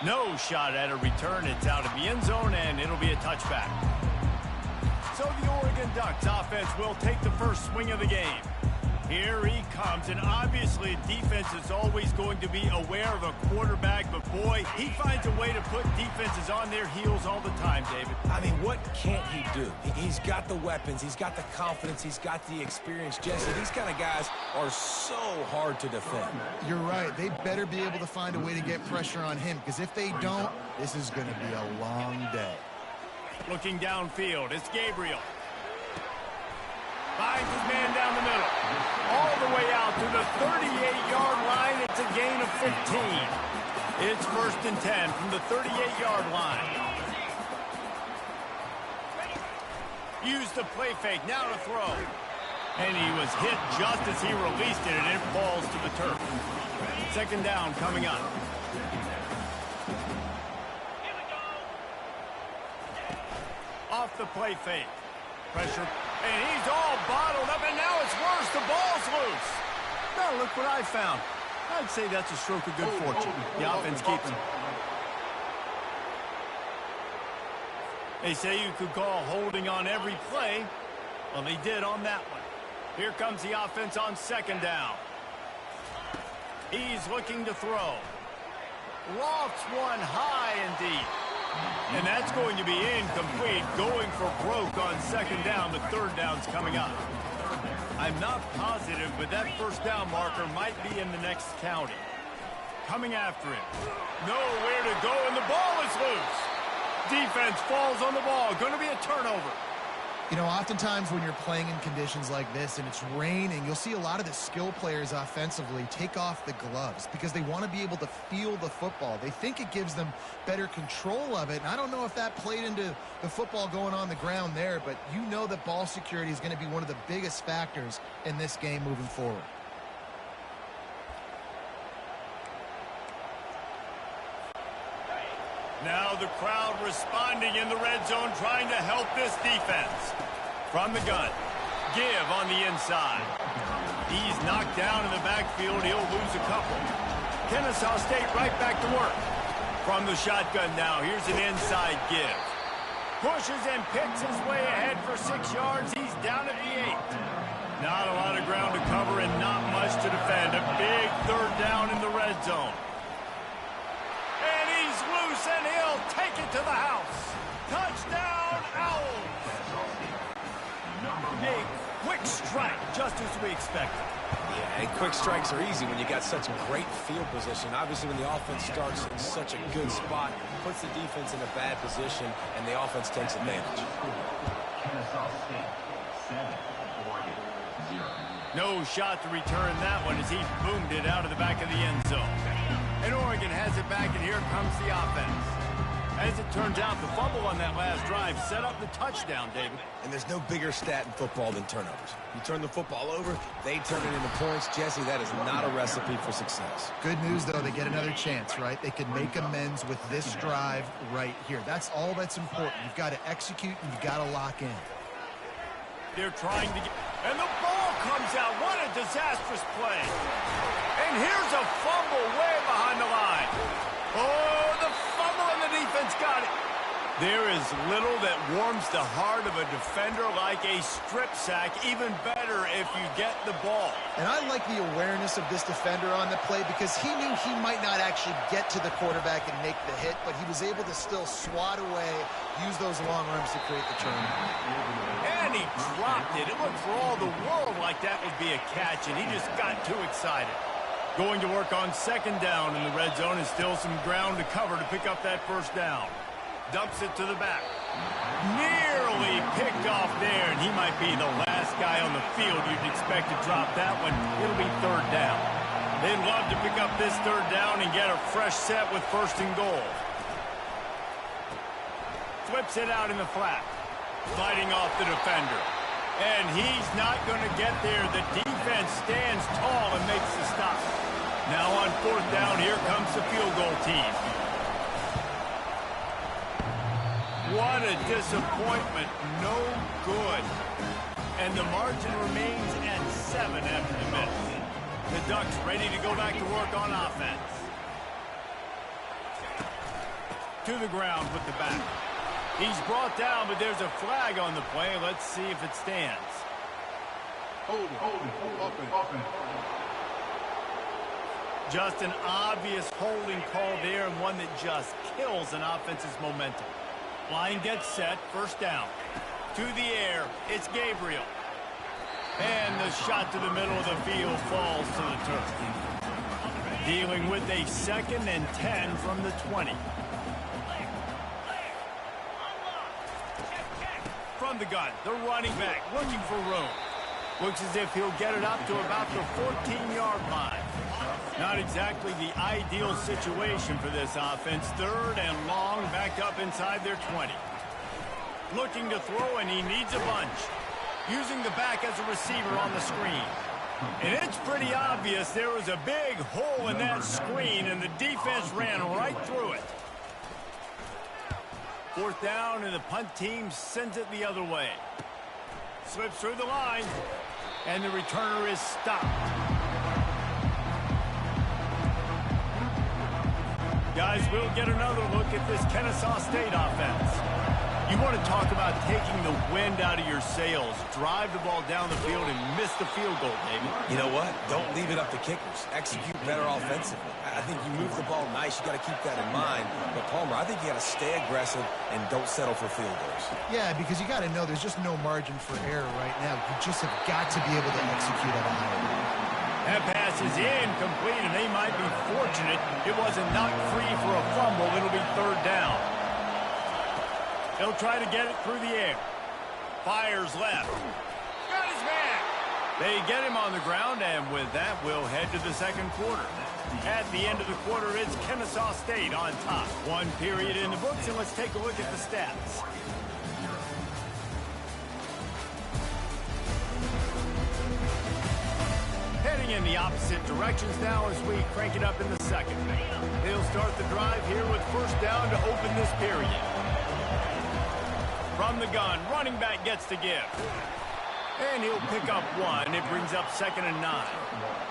No shot at a return. It's out of the end zone, and it'll be a touchback. So the Oregon Ducks offense will take the first swing of the game. Here he comes, and obviously defense is always going to be aware of a quarterback, but boy, he finds a way to put defenses on their heels all the time, David. I mean, what can't he do? He's got the weapons, he's got the confidence, he's got the experience. Jesse, these kind of guys are so hard to defend. You're right. They better be able to find a way to get pressure on him, because if they don't, this is going to be a long day. Looking downfield, it's Gabriel. Finds his man down the middle. All the way out to the 38-yard line. It's a gain of 15. It's 1st and 10 from the 38-yard line. Use the play fake. Now to throw. And he was hit just as he released it, and it falls to the turf. 2nd down coming up. Off the play fake. Pressure. And he's all bottled up, and now it's worse. The ball's loose. Now look what I found. I'd say that's a stroke of good fortune. The offense keeps him. They say you could call holding on every play. Well, they did on that one. Here comes the offense on 2nd down. He's looking to throw. Lofts one high and deep. And that's going to be incomplete, going for broke on 2nd down. The 3rd down's coming up. I'm not positive, but that 1st down marker might be in the next county. Coming after it. Nowhere to go, and the ball is loose. Defense falls on the ball. Going to be a turnover. You know, oftentimes when you're playing in conditions like this and it's raining, you'll see a lot of the skill players offensively take off the gloves because they want to be able to feel the football. They think it gives them better control of it. And I don't know if that played into the football going on the ground there, but you know that ball security is going to be one of the biggest factors in this game moving forward. Now the crowd responding in the red zone, trying to help this defense. From the gun, Give on the inside. He's knocked down in the backfield. He'll lose a couple. Kennesaw State right back to work. From the shotgun now, here's an inside Give. Pushes and picks his way ahead for 6 yards. He's down at the 8. Not a lot of ground to cover and not much to defend. A big 3rd down in the red zone. Loose, and he'll take it to the house. Touchdown, Owls. A quick strike, just as we expected. Yeah, and quick strikes are easy when you got such great field position. Obviously, when the offense starts in such a good spot, puts the defense in a bad position, and the offense takes advantage. No shot to return that one as he boomed it out of the back of the end zone. And Oregon has it back, and here comes the offense. As it turns out, the fumble on that last drive set up the touchdown, David. And there's no bigger stat in football than turnovers. You turn the football over, they turn it into points. Jesse, that is not a recipe for success. Good news, though, they get another chance, right? They can make amends with this drive right here. That's all that's important. You've got to execute, and you've got to lock in. They're trying to get... And the ball comes out. What a disastrous play. And here's a fumble way behind the line. Oh, the fumble, and the defense got it. There is little that warms the heart of a defender like a strip sack. Even better if you get the ball. And I like the awareness of this defender on the play because he knew he might not actually get to the quarterback and make the hit, but he was able to still swat away, use those long arms to create the turnover. And he dropped it. It looked for all the world like that would be a catch, and he just got too excited. Going to work on 2nd down in the red zone, and still some ground to cover to pick up that 1st down. Dumps it to the back. Nearly picked off there, and he might be the last guy on the field you'd expect to drop that one. It'll be 3rd down. They'd love to pick up this 3rd down and get a fresh set with 1st and goal. Flips it out in the flat. Fighting off the defender. And he's not going to get there. The defense stands tall and makes the stop. Now on 4th down, here comes the field goal team. What a disappointment. No good. And the margin remains at 7 after the miss. The Ducks ready to go back to work on offense. to the ground with the back. He's brought down, but there's a flag on the play. Let's see if it stands. Just an obvious holding call there, and one that just kills an offense's momentum. Line gets set, first down. To the air, it's Gabriel. And the shot to the middle of the field falls to the turf. Dealing with a 2nd and 10 from the 20. From the gun, the running back looking for room. Looks as if he'll get it up to about the 14-yard line. Not exactly the ideal situation for this offense. 3rd and long, backed up inside their 20. Looking to throw, and he needs a bunch. Using the back as a receiver on the screen. And it's pretty obvious there was a big hole in that screen, and the defense ran right through it. 4th down, and the punt team sends it the other way. Slips through the line, and the returner is stopped. Guys, we'll get another look at this Kennesaw State offense. You want to talk about taking the wind out of your sails. Drive the ball down the field and miss the field goal, David. You know what? Don't leave it up to kickers. Execute better offensively. I think you move the ball nice. You got to keep that in mind. But, Palmer, I think you got to stay aggressive and don't settle for field goals. Yeah, because you got to know there's just no margin for error right now. You just have got to be able to execute at a high level. That pass is incomplete, and they might be fortunate it wasn't knocked free for a fumble. It'll be 3rd down. He'll try to get it through the air. Fires left. Got his man. They get him on the ground, and with that, we'll head to the 2nd quarter. At the end of the quarter, it's Kennesaw State on top. 1 period in the books, and let's take a look at the stats. Heading in the opposite directions now as we crank it up in the 2nd. They'll start the drive here with 1st down to open this period. From the gun, running back gets to give. And he'll pick up 1. It brings up 2nd and 9.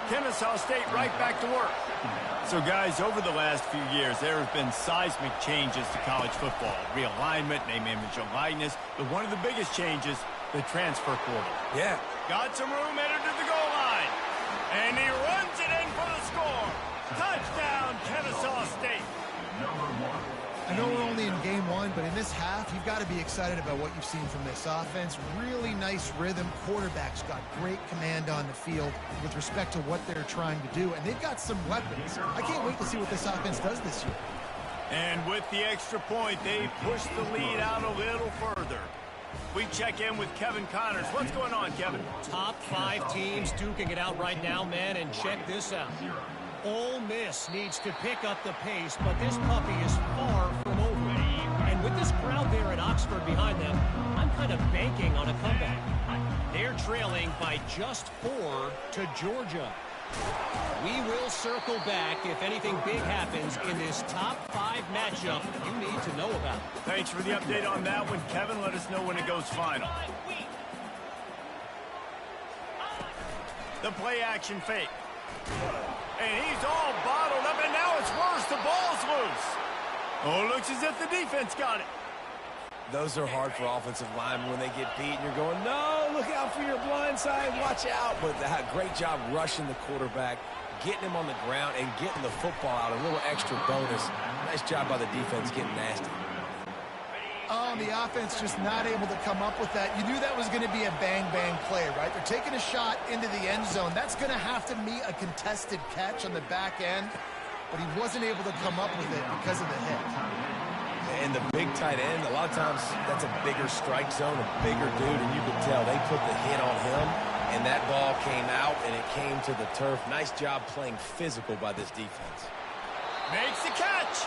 Kennesaw State right back to work. So, guys, over the last few years, there have been seismic changes to college football. Realignment, name, image, and likeness. But one of the biggest changes, the transfer portal. Yeah. Got some room, headed to the goal line. And he runs it in for the score. Touchdown, Kennesaw State. I know we're only in game 1, but in this half, you've got to be excited about what you've seen from this offense. Really nice rhythm. Quarterback's got great command on the field with respect to what they're trying to do, and they've got some weapons. I can't wait to see what this offense does this year. And with the extra point, they push the lead out a little further. We check in with Kevin Connors. What's going on, Kevin? Top 5 teams duking it out right now, man, and check this out. Ole Miss needs to pick up the pace, but this puppy is far from over. And with this crowd there at Oxford behind them, I'm kind of banking on a comeback. They're trailing by just 4 to Georgia. We will circle back if anything big happens in this top 5 matchup you need to know about. Thanks for the update on that one, Kevin. Let us know when it goes final. The play action fake. And he's all bottled up, and now it's worse. The ball's loose. Oh, looks as if the defense got it. Those are hard for offensive linemen when they get beat, and you're going, no, look out for your blind side, watch out. But great job rushing the quarterback, getting him on the ground, and getting the football out, a little extra bonus. Nice job by the defense getting nasty. Oh, the offense just not able to come up with that. You knew that was going to be a bang-bang play, right? They're taking a shot into the end zone. That's going to have to meet a contested catch on the back end, but he wasn't able to come up with it because of the hit. And the big tight end, a lot of times that's a bigger strike zone, a bigger dude, and you could tell they put the hit on him, and that ball came out, and it came to the turf. Nice job playing physical by this defense. Makes the catch.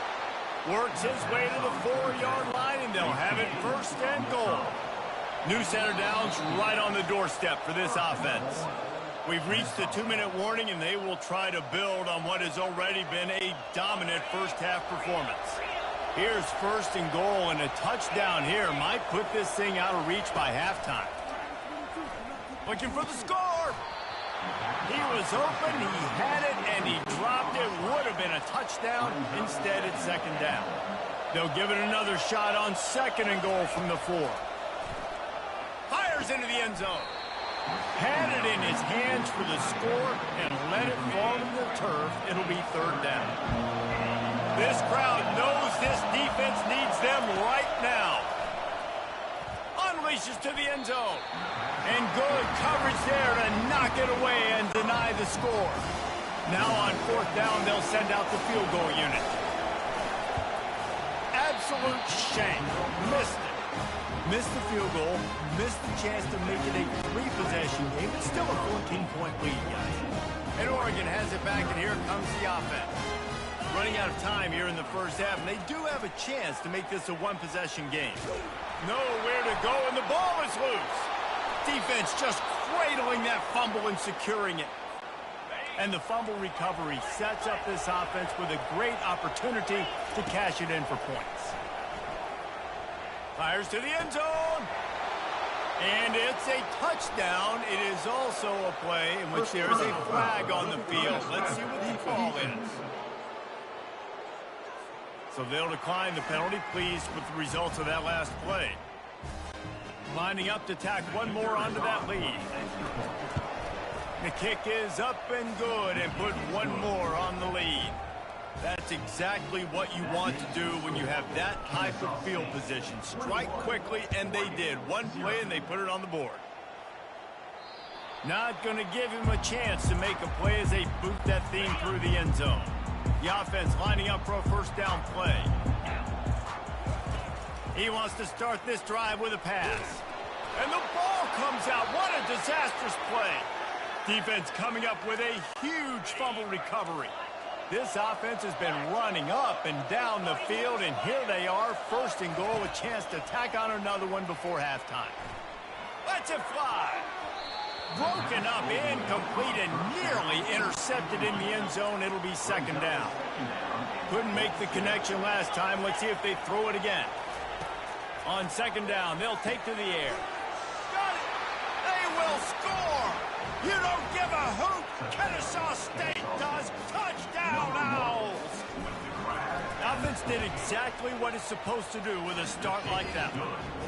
Works his way to the 4-yard line, and they'll have it 1st and goal. New center downs right on the doorstep for this offense. We've reached the 2-minute warning, and they will try to build on what has already been a dominant first-half performance. Here's 1st and goal, and a touchdown here might put this thing out of reach by halftime. Looking for the score. He was open, he had it, and he dropped it. Would have been a touchdown. Instead, it's second down. They'll give it another shot on second and goal from the 4. Fires into the end zone. Had it in his hands for the score and let it fall to the turf. It'll be third down. This crowd knows this defense needs them right now. Unleashes to the end zone. And good coverage there to knock it away and deny the score. Now on fourth down, they'll send out the field goal unit. Absolute shame. Missed it. Missed the field goal. Missed the chance to make it a 3-possession game. It's still a 14-point lead, guys. And Oregon has it back, and here comes the offense. Running out of time here in the first half, and they do have a chance to make this a 1-possession game. Nowhere to go, and the ball is loose. Defense just cradling that fumble and securing it. And the fumble recovery sets up this offense with a great opportunity to cash it in for points. Fires to the end zone. And it's a touchdown. It is also a play in which there is a flag on the field. Let's see what the call is. So they'll decline the penalty, pleased with the results of that last play. Lining up to tack one more onto that lead. The kick is up and good and put one more on the lead. That's exactly what you want to do when you have that type of field position. Strike quickly, and they did. One play, and they put it on the board. Not going to give him a chance to make a play as they boot that thing through the end zone. The offense lining up for a first down play. He wants to start this drive with a pass. And the ball comes out. What a disastrous play. Defense coming up with a huge fumble recovery. This offense has been running up and down the field, and here they are, first and goal, a chance to tack on another one before halftime. Lets it fly. Broken up, incomplete, and nearly intercepted in the end zone. It'll be second down. Couldn't make the connection last time. Let's see if they throw it again. On second down, they'll take to the air. Got it. They will score. You don't give a hoot. Kennesaw State does. Touchdown, Owls. Offense did exactly what it's supposed to do with a start like that.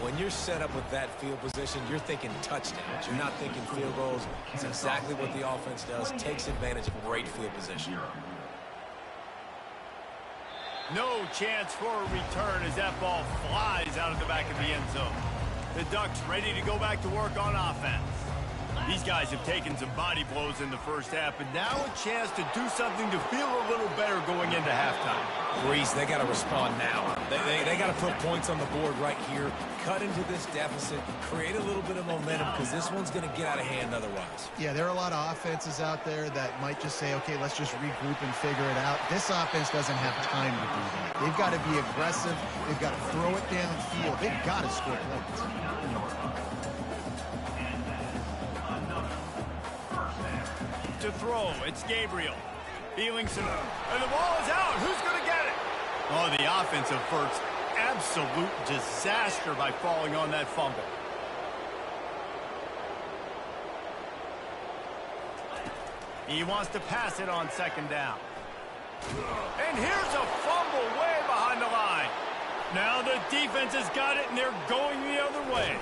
When you're set up with that field position, you're thinking touchdowns. You're not thinking field goals. It's exactly what the offense does. Takes advantage of great field position. No chance for a return as that ball flies out of the back of the end zone. The Ducks ready to go back to work on offense. These guys have taken some body blows in the first half, but now a chance to do something to feel a little better going into halftime. Reese, they got to respond now. They got to put points on the board right here, cut into this deficit, create a little bit of momentum, because this one's going to get out of hand otherwise. Yeah, there are a lot of offenses out there that might just say, okay, let's just regroup and figure it out. This offense doesn't have time to do that. They've got to be aggressive. They've got to throw it downfield. They've got to score points. To throw, it's Gabriel. Feeling some, and the ball is out. Who's going to get it? Oh, the offense averts absolute disaster by falling on that fumble. He wants to pass it on second down. And here's a fumble way behind the line. Now the defense has got it, and they're going the other way.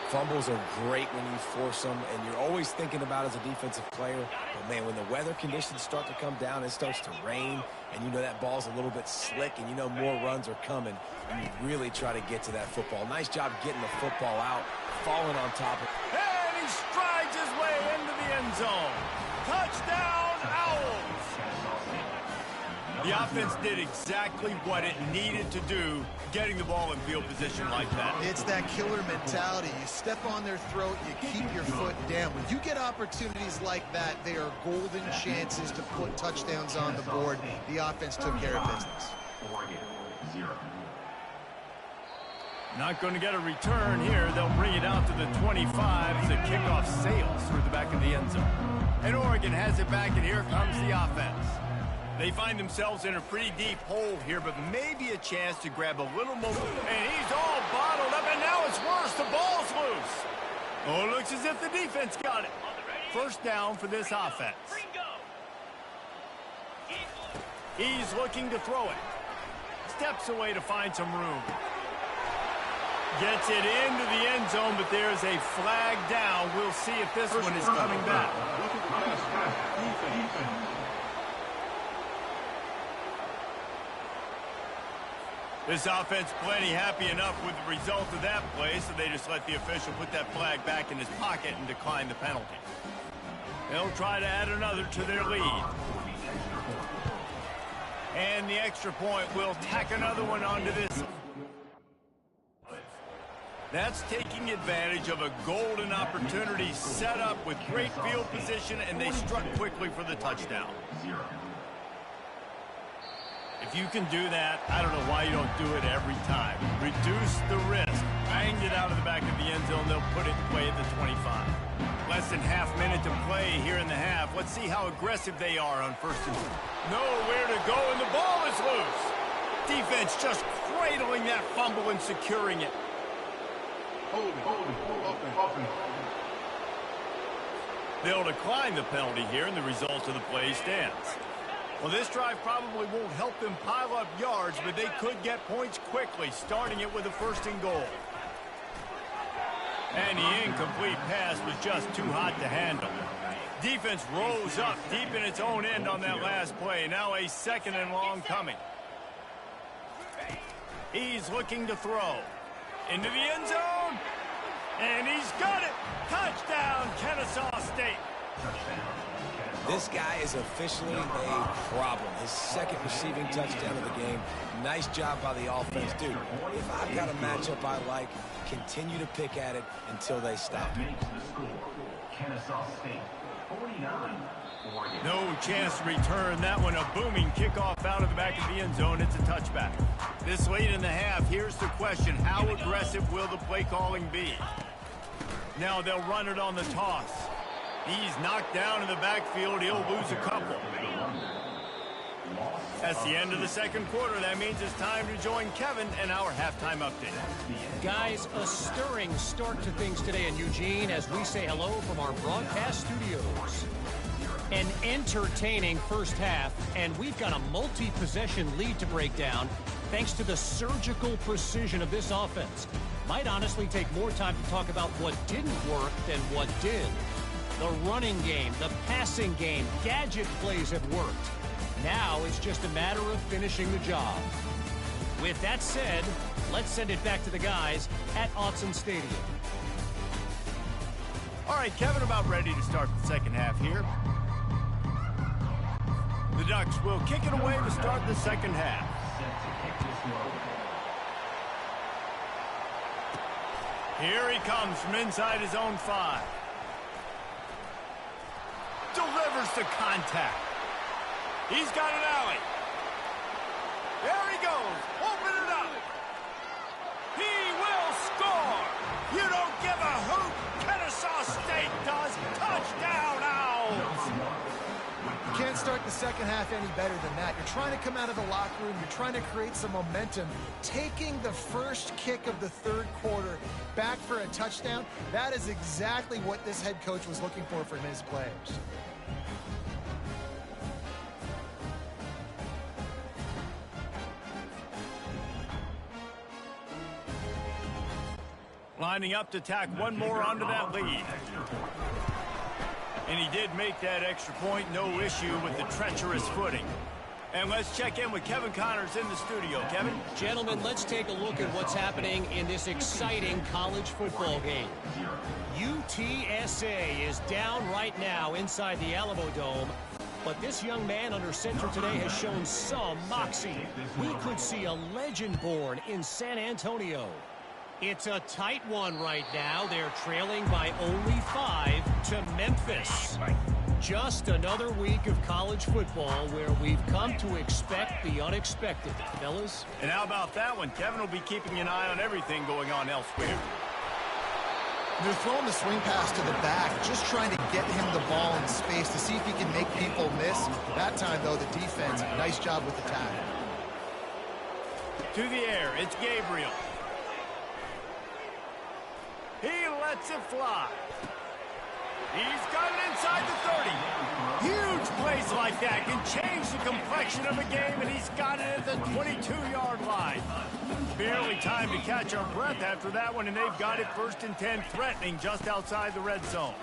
Fumbles are great when you force them, and you're always thinking about as a defensive player. But, man, when the weather conditions start to come down, it starts to rain, and you know that ball's a little bit slick, and you know more runs are coming, and you really try to get to that football. Nice job getting the football out, falling on top of it. And he strides his way into the end zone. Touchdown, Owls! The offense did exactly what it needed to do, getting the ball in field position like that. It's that killer mentality. You step on their throat, you keep your foot down. When you get opportunities like that, they are golden chances to put touchdowns on the board. The offense took care of business. Not going to get a return here. They'll bring it out to the 25 as the kickoff sails through the back of the end zone. And Oregon has it back, and here comes the offense. They find themselves in a pretty deep hole here, but maybe a chance to grab a little momentum. And he's all bottled up, and now it's worse. The ball's loose. Oh, it looks as if the defense got it. First down for this offense. He's looking to throw it. Steps away to find some room. Gets it into the end zone, but there's a flag down. We'll see if this one is coming back. This offense plenty happy enough with the result of that play, so they just let the official put that flag back in his pocket and decline the penalty. They'll try to add another to their lead. And the extra point will tack another one onto this. That's taking advantage of a golden opportunity set up with great field position, and they struck quickly for the touchdown. If you can do that, I don't know why you don't do it every time. Reduce the risk. Banged it out of the back of the end zone. They'll put it in play at the 25. Less than half minute to play here in the half. Let's see how aggressive they are on first and 10. Nowhere to go, and the ball is loose. Defense just cradling that fumble and securing it. They'll decline the penalty here, and the result of the play stands. Well, this drive probably won't help them pile up yards, but they could get points quickly, starting it with a first and goal. And the incomplete pass was just too hot to handle. Defense rose up deep in its own end on that last play. Now a second and long coming. He's looking to throw. Into the end zone. And he's got it. Touchdown, Kennesaw State. This guy is officially a problem. His second receiving touchdown of the game. Nice job by the offense. Dude, if I've got a matchup I like, continue to pick at it until they stop. Kennesaw State, 49. No chance to return that one. A booming kickoff out of the back of the end zone. It's a touchback. This late in the half, here's the question. How aggressive will the play calling be? Now they'll run it on the toss. He's knocked down in the backfield. He'll lose a couple. That's the end of the second quarter. That means it's time to join Kevin and our halftime update. Guys, a stirring start to things today in Eugene as we say hello from our broadcast studios. An entertaining first half, and we've got a multi-possession lead to break down thanks to the surgical precision of this offense. Might honestly take more time to talk about what didn't work than what did. The running game, the passing game, gadget plays have worked. Now it's just a matter of finishing the job. With that said, let's send it back to the guys at Autzen Stadium. All right, Kevin, about ready to start the second half here. The Ducks will kick it away to start the second half. Here he comes from inside his own 5. Delivers the contact. He's got an alley. There he goes. Open it up. He will score. You don't give a hoot. Kennesaw State does. Touchdown, Owls. You can't start the second half any better than that. You're trying to come out of the locker room. You're trying to create some momentum. Taking the first kick of the third quarter back for a touchdown, that is exactly what this head coach was looking for from his players. Lining up to tack one more onto that lead. And he did make that extra point. No issue with the treacherous footing. And let's check in with Kevin Connors in the studio. Kevin? Gentlemen, let's take a look at what's happening in this exciting college football game. UTSA is down right now inside the Alamo Dome. But this young man under center today has shown some moxie. We could see a legend born in San Antonio. It's a tight one right now. They're trailing by only 5 to Memphis. Just another week of college football where we've come to expect the unexpected. Fellas? And how about that one? Kevin will be keeping an eye on everything going on elsewhere. They're throwing the swing pass to the back, just trying to get him the ball in space to see if he can make people miss. That time, though, the defense, nice job with the tackle. To the air, it's Gabriel. He lets it fly. He's got it inside the 30. Huge plays like that can change the complexion of a game, and he's got it at the 22-yard line. Barely time to catch our breath after that one, and they've got it 1st and 10, threatening just outside the red zone.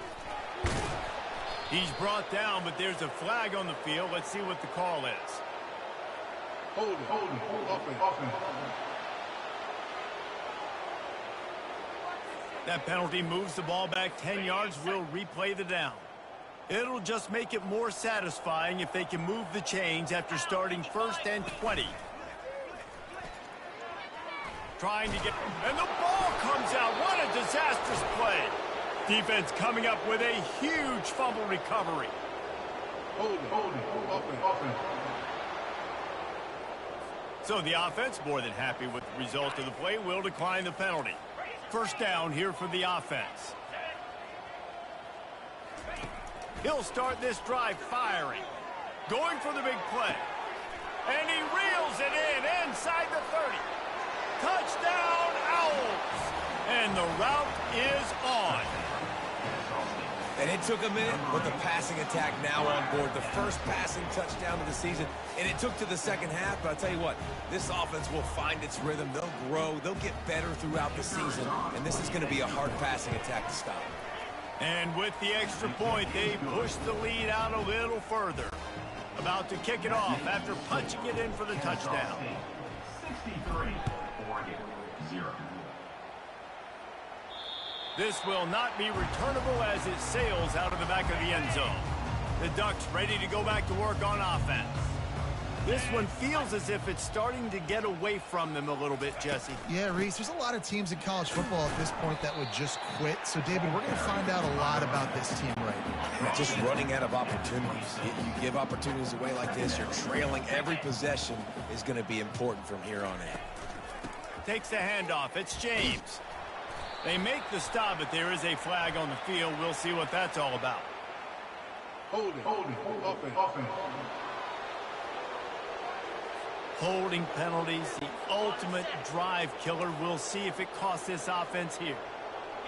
He's brought down, but there's a flag on the field. Let's see what the call is. Hold offense. That penalty moves the ball back 10 yards. We'll replay the down. It'll just make it more satisfying if they can move the chains after starting 1st and 20. Trying to get... And the ball comes out. What a disastrous play. Defense coming up with a huge fumble recovery. Hold offense. So the offense, more than happy with the result of the play, will decline the penalty. 1st down here for the offense. He'll start this drive firing. Going for the big play. And he reels it in inside the 30. Touchdown, Owls. And the route is on. And it took a minute, but the passing attack now on board. The first passing touchdown of the season. And it took to the second half, but I'll tell you what, this offense will find its rhythm. They'll grow. They'll get better throughout the season. And this is going to be a hard passing attack to stop. And with the extra point, they push the lead out a little further. About to kick it off after punching it in for the touchdown. 63, Oregon, 0. This will not be returnable as it sails out of the back of the end zone. The Ducks ready to go back to work on offense. This one feels as if it's starting to get away from them a little bit, Jesse. Yeah, Reese, there's a lot of teams in college football at this point that would just quit. So, David, we're going to find out a lot about this team right now. Just running out of opportunities. You give opportunities away like this, you're trailing. Every possession is going to be important from here on in. Takes the handoff. It's James. They make the stop, but there is a flag on the field. We'll see what that's all about. Hold offense. Holding penalties, the ultimate drive killer. We'll see if it costs this offense here.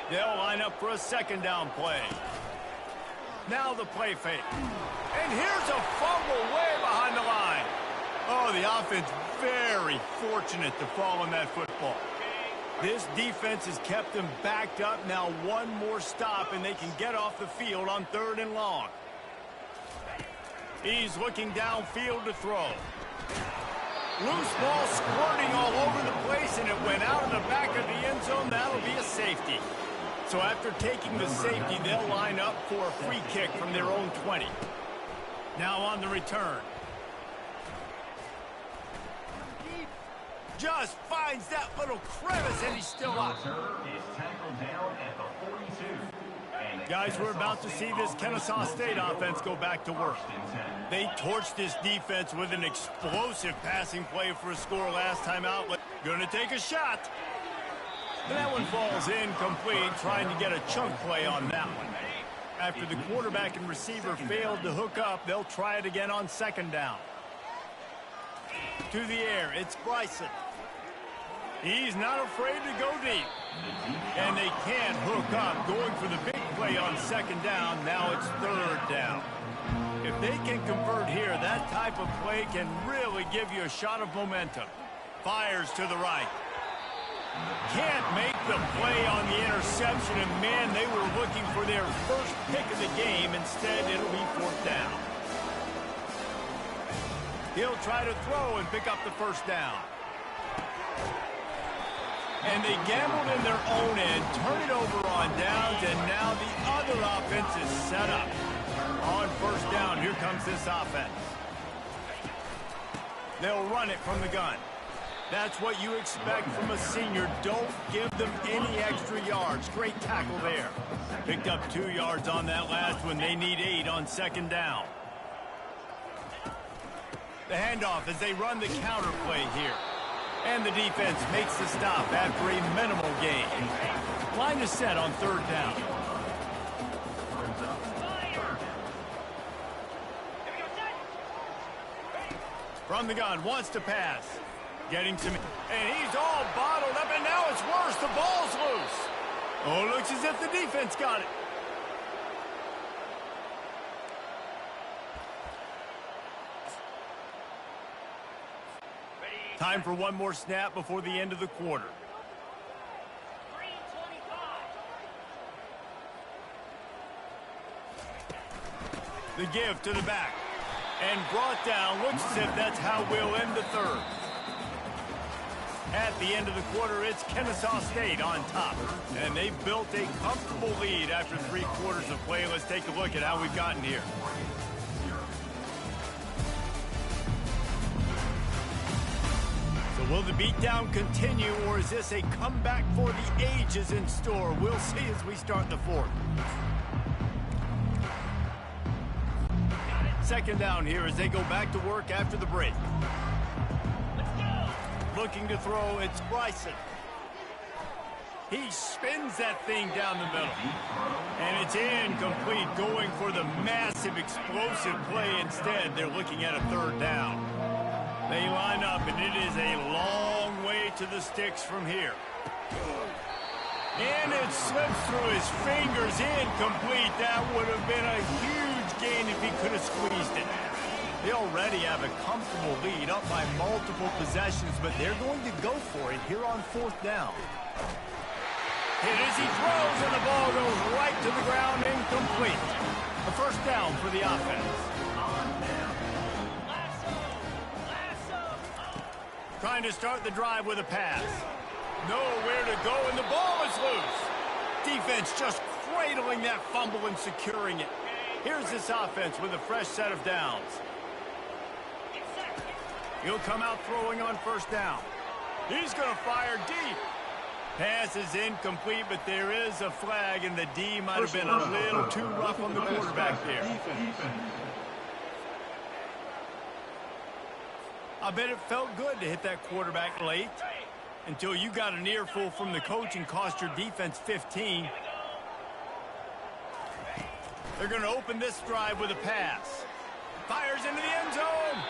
They'll line up for a 2nd down play. Now the play fake. And here's a fumble way behind the line. Oh, the offense very fortunate to fall on that football. This defense has kept them backed up. Now one more stop, and they can get off the field on 3rd and long. He's looking downfield to throw. Loose ball squirting all over the place, and it went out of the back of the end zone. That'll be a safety. So after taking the safety, they'll line up for a free kick from their own 20. Now on the return. Just finds that little crevice, and he's still up. Is tackled down at the 42. Guys, we're about to see this Kennesaw State offense go back to work. They torched this defense with an explosive passing play for a score last time out. Gonna take a shot. And that one falls incomplete, trying to get a chunk play on that one. After the quarterback and receiver failed to hook up, they'll try it again on 2nd down. To the air, it's Bryson. He's not afraid to go deep. And they can't hook up, going for the big play on 2nd down. Now it's 3rd down. If they can convert here, that type of play can really give you a shot of momentum. Fires to the right. Can't make the play on the interception, and man, they were looking for their first pick of the game. Instead, it'll be 4th down. He'll try to throw and pick up the 1st down. And they gambled in their own end, turn it over on downs, and now the other offense is set up. On 1st down, here comes this offense. They'll run it from the gun. That's what you expect from a senior. Don't give them any extra yards. Great tackle there. Picked up 2 yards on that last one. They need 8 on 2nd down. The handoff as they run the counter play here. And the defense makes the stop after a minimal gain. Line is set on 3rd down. From the gun, wants to pass. Getting some, and he's all bottled up, and now it's worse. The ball's loose. Oh, looks as if the defense got it. Time for one more snap before the end of the quarter. The give to the back. And brought down. Looks as if that's how we'll end the third. At the end of the quarter, it's Kennesaw State on top. And they've built a comfortable lead after 3 quarters of play. Let's take a look at how we've gotten here. So will the beatdown continue, or is this a comeback for the ages in store? We'll see as we start the fourth. Second down here as they go back to work after the break. Looking to throw, it's Bryson. He spins that thing down the middle. And it's incomplete, going for the massive explosive play instead. They're looking at a third down. They line up, and it is a long way to the sticks from here. And it slips through his fingers, incomplete. That would have been a huge gain if he could have squeezed it. They already have a comfortable lead, up by multiple possessions, but they're going to go for it here on fourth down. Hit as he throws, and the ball goes right to the ground, incomplete. A first down for the offense. Trying to start the drive with a pass. Nowhere to go, and the ball is loose. Defense just cradling that fumble and securing it. Here's this offense with a fresh set of downs. He'll come out throwing on first down. He's going to fire deep. Pass is incomplete, but there is a flag, and the D might have been a little too rough on the quarterback there. I bet it felt good to hit that quarterback late until you got an earful from the coach and cost your defense 15. They're going to open this drive with a pass. Fires into the end zone.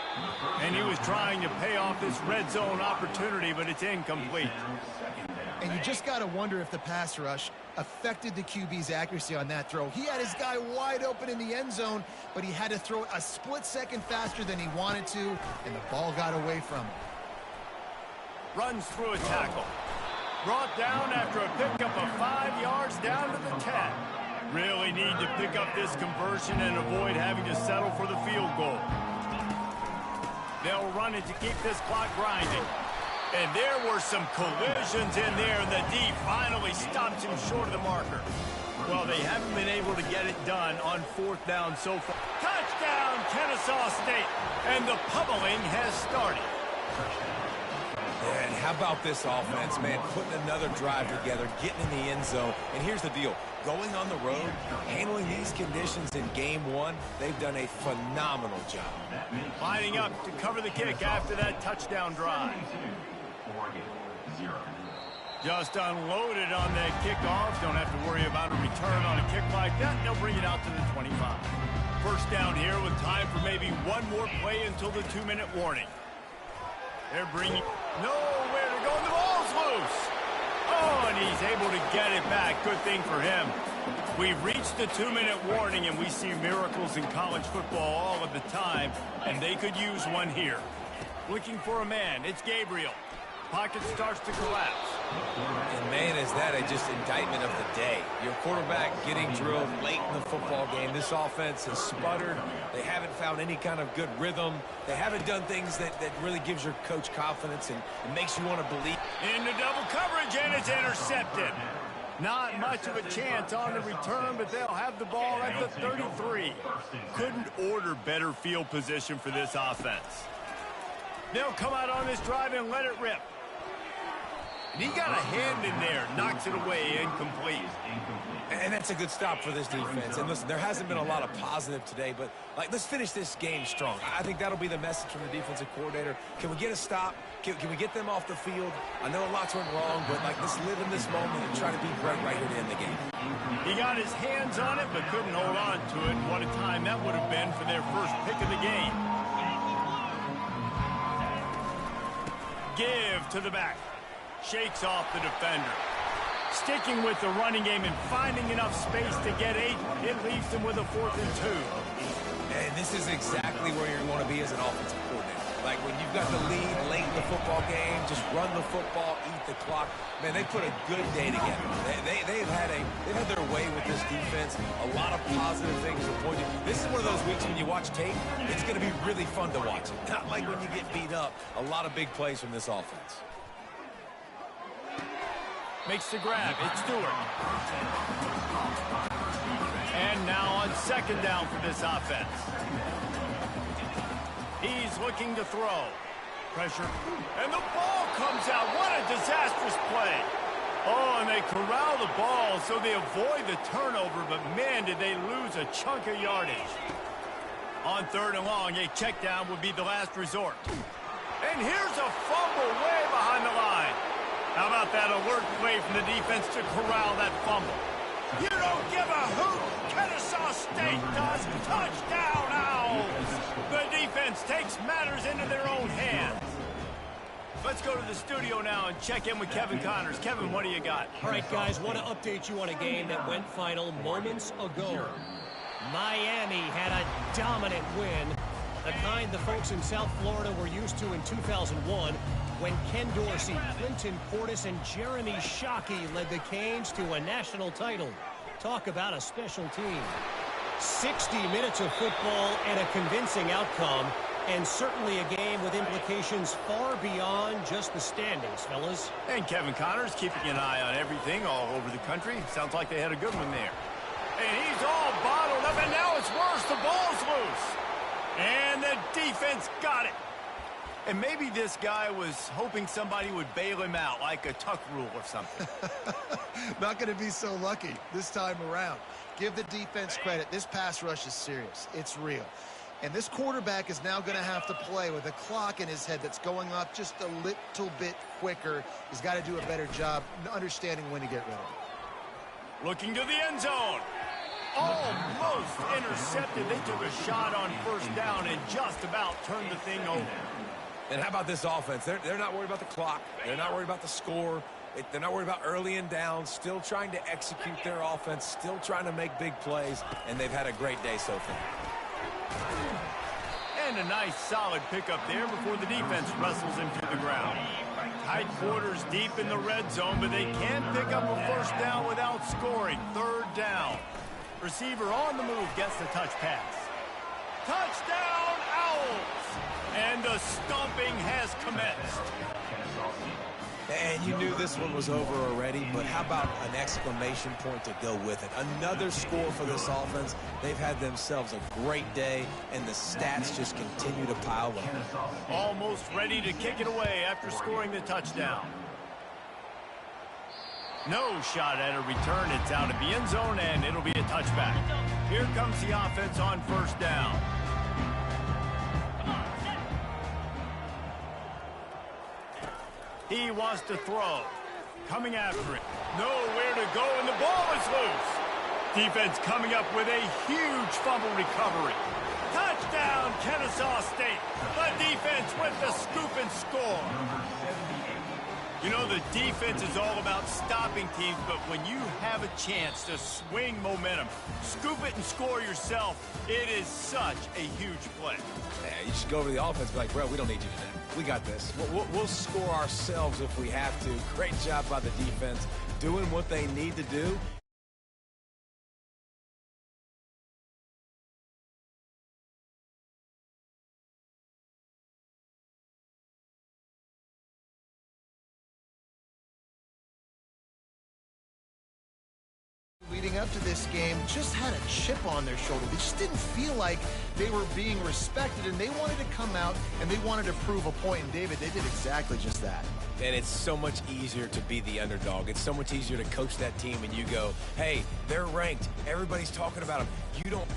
And he was trying to pay off this red zone opportunity, but it's incomplete. And you just got to wonder if the pass rush affected the QB's accuracy on that throw. He had his guy wide open in the end zone, but he had to throw it a split second faster than he wanted to, and the ball got away from him. Runs through a tackle. Brought down after a pickup of 5 yards down to the 10. Really need to pick up this conversion and avoid having to settle for the field goal. They'll run it to keep this clock grinding. And there were some collisions in there, and the D finally stops him short of the marker. Well, they haven't been able to get it done on fourth down so far. Touchdown, Kennesaw State, and the pummeling has started. And how about this offense, man? Putting another drive together, getting in the end zone. And here's the deal. Going on the road, handling these conditions in game one, they've done a phenomenal job. Lining up to cover the kick after that touchdown drive. Just unloaded on that kickoff. Don't have to worry about a return on a kick like that. They'll bring it out to the 25. First down here with time for maybe one more play until the 2-minute warning. They're bringing nowhere to go, and the ball's loose. Oh, and he's able to get it back. Good thing for him. We've reached the 2-minute warning, and we see miracles in college football all of the time, and they could use one here. Looking for a man. It's Gabriel. Pocket starts to collapse. And, man, is that just indictment of the day. Your quarterback getting drilled late in the football game. This offense has sputtered. They haven't found any kind of good rhythm. They haven't done things that really gives your coach confidence and makes you want to believe. Into double coverage, and it's intercepted. Not much of a chance on the return, but they'll have the ball at the 33. Couldn't order better field position for this offense. They'll come out on this drive and let it rip. And he got a hand in there, knocks it away, incomplete. And that's a good stop for this defense. And listen, there hasn't been a lot of positive today, but let's finish this game strong. I think that'll be the message from the defensive coordinator. Can we get a stop? Can we get them off the field? I know lots went wrong, but let's live in this moment and try to be great right here to end the game. He got his hands on it, but couldn't hold on to it. What a time that would have been for their first pick of the game. Give to the back. Shakes off the defender. Sticking with the running game and finding enough space to get 8. It leaves them with a 4th and 2. And this is exactly where you want to be as an offensive coordinator. Like when you've got the lead late in the football game, just run the football, eat the clock. Man, they put a good day together. They've had their way with this defense. A lot of positive things are pointed. This is one of those weeks when you watch tape, it's going to be really fun to watch. Not like when you get beat up. A lot of big plays from this offense. Makes the grab. It's Stewart. And now on second down for this offense. He's looking to throw. Pressure. And the ball comes out. What a disastrous play. Oh, and they corral the ball so they avoid the turnover, but man, did they lose a chunk of yardage. On third and long, a check down would be the last resort. And here's a fumble way behind the line. How about that alert play from the defense to corral that fumble? You don't give a hoot. Kennesaw State does. Touchdown, Owls. The defense takes matters into their own hands. Let's go to the studio now and check in with Kevin Connors. Kevin, what do you got? All right, guys, want to update you on a game that went final moments ago. Miami had a dominant win, the kind the folks in South Florida were used to in 2001 when Ken Dorsey, Clinton Portis, and Jeremy Shockey led the Canes to a national title. Talk about a special team. 60 minutes of football and a convincing outcome, and certainly a game with implications far beyond just the standings, fellas. And Kevin Connors keeping an eye on everything all over the country. Sounds like they had a good one there. And he's all bottled up, and now it's worse. The ball's loose. And the defense got it. And maybe this guy was hoping somebody would bail him out, like a tuck rule or something. Not going to be so lucky this time around. Give the defense credit. This pass rush is serious. It's real. And this quarterback is now going to have to play with a clock in his head that's going off just a little bit quicker. He's got to do a better job understanding when to get rid of it. Looking to the end zone. Almost intercepted. They took a shot on first down and just about turned the thing over. And how about this offense? They're not worried about the clock. They're not worried about the score. They're not worried about early and down. Still trying to execute their offense. Still trying to make big plays. And they've had a great day so far. And a nice solid pickup there before the defense wrestles him to the ground. Tight quarters deep in the red zone, but they can pick up a first down without scoring. Third down. Receiver on the move gets the touch pass. Touchdown, Owls! And the stomping has commenced. And you knew this one was over already, but how about an exclamation point to go with it? Another score for this offense. They've had themselves a great day, and the stats just continue to pile up. Almost ready to kick it away after scoring the touchdown. No shot at a return. It's out of the end zone, and it'll be a touchback. Here comes the offense on first down. He wants to throw. Coming after it. Nowhere to go, and the ball is loose. Defense coming up with a huge fumble recovery. Touchdown, Kennesaw State. The defense with the scoop and score. You know, the defense is all about stopping teams, but when you have a chance to swing momentum, scoop it and score yourself, it is such a huge play. Yeah, you should go over to the offense and be like, bro, we don't need you today. We got this. We'll score ourselves if we have to. Great job by the defense doing what they need to do. Leading up to this game, just had a chip on their shoulder. They just didn't feel like they were being respected, and they wanted to come out and they wanted to prove a point. And David, they did exactly just that. And it's so much easier to be the underdog. It's so much easier to coach that team and you go, hey, they're ranked. Everybody's talking about them. You don't